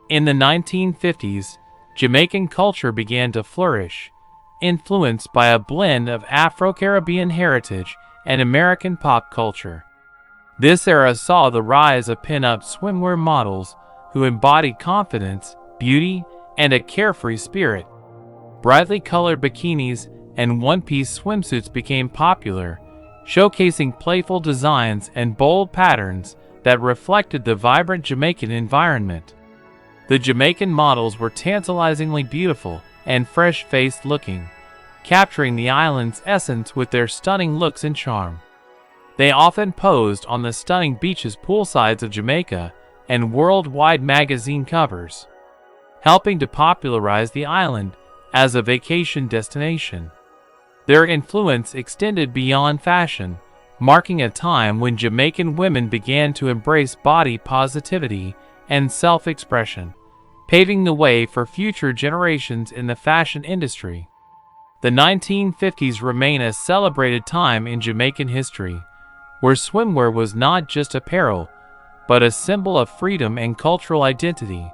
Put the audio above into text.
In the 1950s, Jamaican culture began to flourish, influenced by a blend of Afro-Caribbean heritage and American pop culture. This era saw the rise of pinup swimwear models who embodied confidence, beauty, and a carefree spirit. Brightly colored bikinis and one-piece swimsuits became popular, showcasing playful designs and bold patterns that reflected the vibrant Jamaican environment. The Jamaican models were tantalizingly beautiful and fresh-faced looking, capturing the island's essence with their stunning looks and charm. They often posed on the stunning beaches poolsides of Jamaica and worldwide magazine covers, helping to popularize the island as a vacation destination. Their influence extended beyond fashion, marking a time when Jamaican women began to embrace body positivity and self-expression, paving the way for future generations in the fashion industry. The 1950s remain a celebrated time in Jamaican history, where swimwear was not just apparel, but a symbol of freedom and cultural identity.